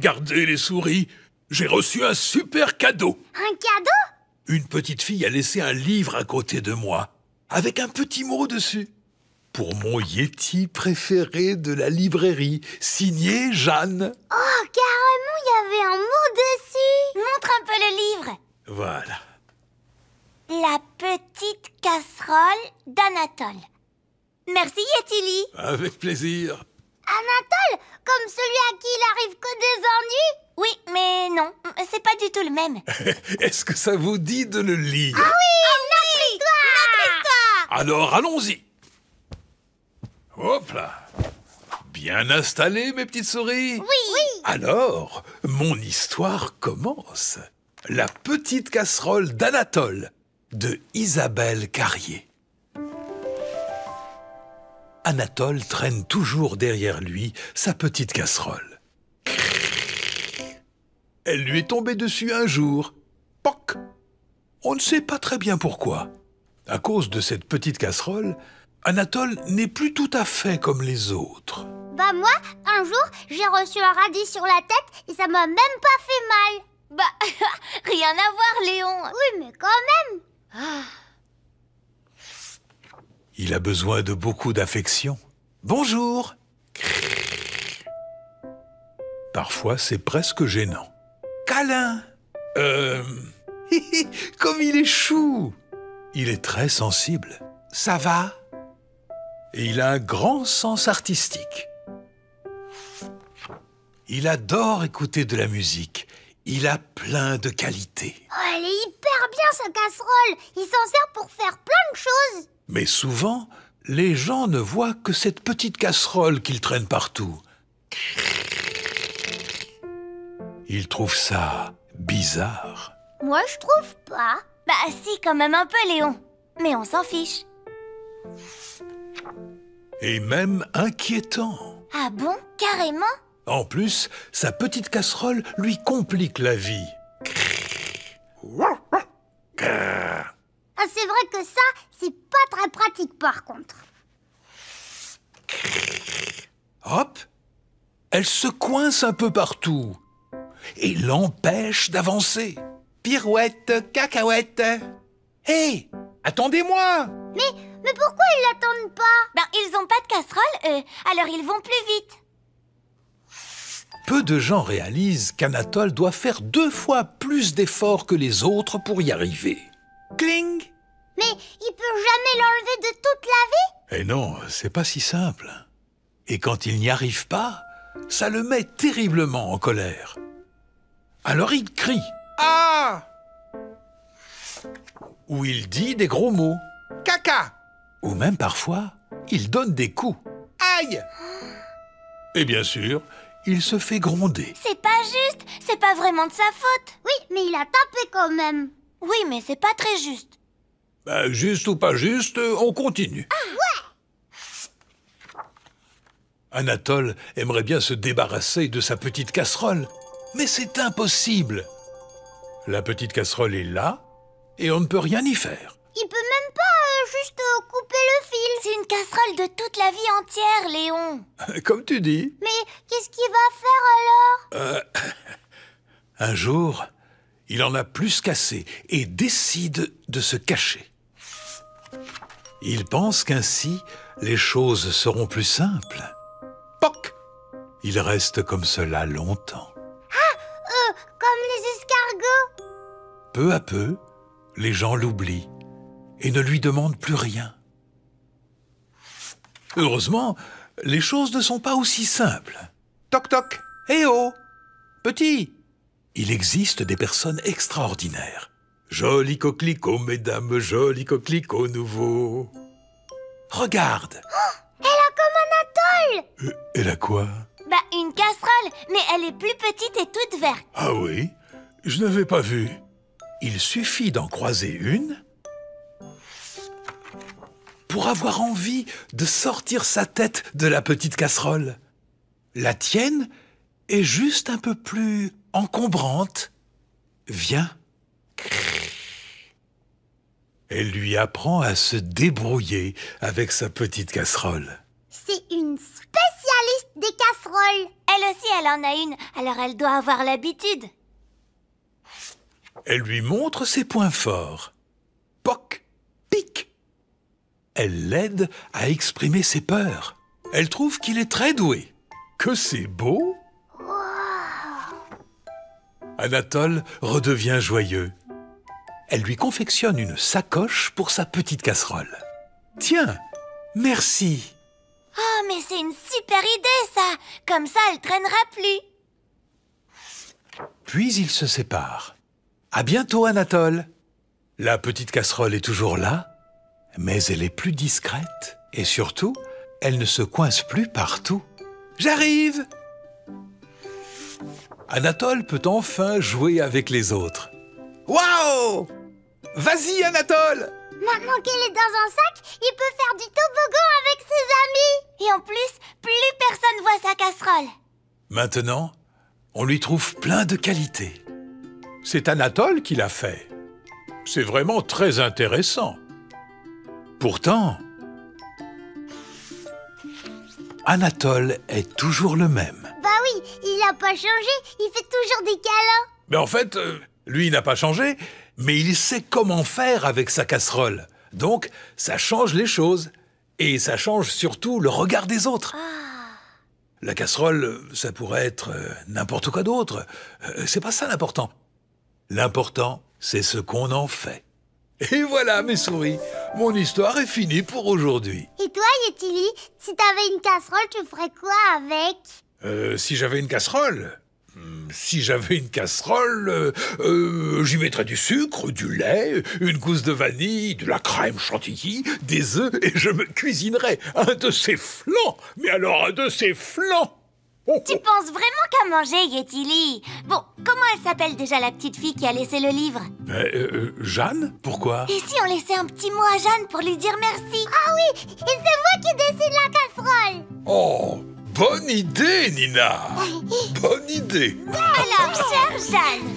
Regardez les souris, j'ai reçu un super cadeau. Un cadeau? Une petite fille a laissé un livre à côté de moi, avec un petit mot dessus. Pour mon Yeti préféré de la librairie, signé Jeanne. Oh, carrément, il y avait un mot dessus. Montre un peu le livre. Voilà. La petite casserole d'Anatole. Merci, Yetili. Avec plaisir. Anatole, comme celui à qui il arrive que des ennuis? Oui, mais non, c'est pas du tout le même. Est-ce que ça vous dit de le lire? Ah oui, notre histoire. Alors allons-y. Hop là. Bien installés, mes petites souris? Oui. Alors, mon histoire commence. La petite casserole d'Anatole, de Isabelle Carrier. Anatole traîne toujours derrière lui sa petite casserole. Elle lui est tombée dessus un jour. Poc! On ne sait pas très bien pourquoi. À cause de cette petite casserole, Anatole n'est plus tout à fait comme les autres. Bah moi, un jour, j'ai reçu un radis sur la tête et ça m'a même pas fait mal. Bah, rien à voir, Léon. Oui, mais quand même. Il a besoin de beaucoup d'affection. Bonjour. Parfois, c'est presque gênant. Câlin. Comme il est chou. Il est très sensible. Ça va? Et il a un grand sens artistique. Il adore écouter de la musique. Il a plein de qualités. Oh, elle est hyper bien, sa casserole. Il s'en sert pour faire plein de choses. Mais souvent, les gens ne voient que cette petite casserole qu'il traîne partout. Ils trouvent ça bizarre. Moi, je trouve pas. Bah si, quand même un peu, Léon. Mais on s'en fiche. Et même inquiétant. Ah bon? Carrément? En plus, sa petite casserole lui complique la vie. Ah, c'est vrai que ça, c'est pas très pratique par contre. Hop! Elle se coince un peu partout et l'empêche d'avancer. Pirouette, cacahuète. Hé! Attendez-moi! Mais pourquoi ils l'attendent pas? Ben, ils ont pas de casserole, alors ils vont plus vite. Peu de gens réalisent qu'Anatole doit faire 2 fois plus d'efforts que les autres pour y arriver. Cling! Mais il peut jamais l'enlever de toute la vie? Eh non, c'est pas si simple. Et quand il n'y arrive pas, ça le met terriblement en colère. Alors il crie. Ah! Ou il dit des gros mots. Caca! Ou même parfois, il donne des coups. Aïe! Et bien sûr, il se fait gronder. C'est pas juste, c'est pas vraiment de sa faute. Oui, mais il a tapé quand même. Oui, mais c'est pas très juste. Ben, juste ou pas juste, on continue. Ah ouais! Anatole aimerait bien se débarrasser de sa petite casserole, mais c'est impossible. La petite casserole est là, et on ne peut rien y faire. Il peut même pas juste couper le fil. C'est une casserole de toute la vie entière, Léon. Comme tu dis. Mais qu'est-ce qu'il va faire alors? Un jour, il en a plus qu'assez et décide de se cacher. Il pense qu'ainsi, les choses seront plus simples. Poc! Il reste comme cela longtemps. Comme les escargots. Peu à peu, les gens l'oublient et ne lui demandent plus rien. Heureusement, les choses ne sont pas aussi simples. Toc toc! Eh oh! Petit! Il existe des personnes extraordinaires. Joli coquelicot, mesdames, joli coquelicot nouveau. Regarde! Elle a comme Anatole. Elle a quoi? Bah, une casserole, mais elle est plus petite et toute verte. Ah oui? Je n'avais pas vu. Il suffit d'en croiser une pour avoir envie de sortir sa tête de la petite casserole. La tienne est juste un peu plus encombrante. Viens. Elle lui apprend à se débrouiller avec sa petite casserole. C'est une spécialiste des casseroles. Elle aussi, elle en a une, alors elle doit avoir l'habitude. Elle lui montre ses points forts. Poc, pic. Elle l'aide à exprimer ses peurs. Elle trouve qu'il est très doué. Que c'est beau! Anatole redevient joyeux. Elle lui confectionne une sacoche pour sa petite casserole. Tiens, merci. Oh, mais c'est une super idée, ça. Comme ça, elle traînera plus. Puis ils se séparent. À bientôt, Anatole. La petite casserole est toujours là, mais elle est plus discrète. Et surtout, elle ne se coince plus partout. J'arrive! Anatole peut enfin jouer avec les autres. Waouh! Vas-y, Anatole! Maintenant qu'elle est dans un sac, il peut faire du toboggan avec ses amis. Et en plus, plus personne voit sa casserole. Maintenant, on lui trouve plein de qualités. C'est Anatole qui l'a fait. C'est vraiment très intéressant. Pourtant, Anatole est toujours le même. Bah oui, il n'a pas changé, il fait toujours des câlins. Mais en fait, lui il n'a pas changé, mais il sait comment faire avec sa casserole. Donc, ça change les choses. Et ça change surtout le regard des autres. La casserole, ça pourrait être n'importe quoi d'autre. C'est pas ça l'important. L'important, c'est ce qu'on en fait. Et voilà, mes souris, mon histoire est finie pour aujourd'hui. Et toi, Yetili, si t'avais une casserole, tu ferais quoi avec? Si j'avais une casserole, j'y mettrais du sucre, du lait, une gousse de vanille, de la crème chantilly, des œufs, et je me cuisinerais un de ces flancs. Mais alors, un de ces flancs! Tu penses vraiment qu'à manger, Yetili? Bon, comment elle s'appelle déjà la petite fille qui a laissé le livre? Jeanne? Pourquoi? Et si on laissait un petit mot à Jeanne pour lui dire merci? Ah oui, et c'est moi qui dessine la casserole. Oh, bonne idée, Nina! Bonne idée! Alors, chère Jeanne,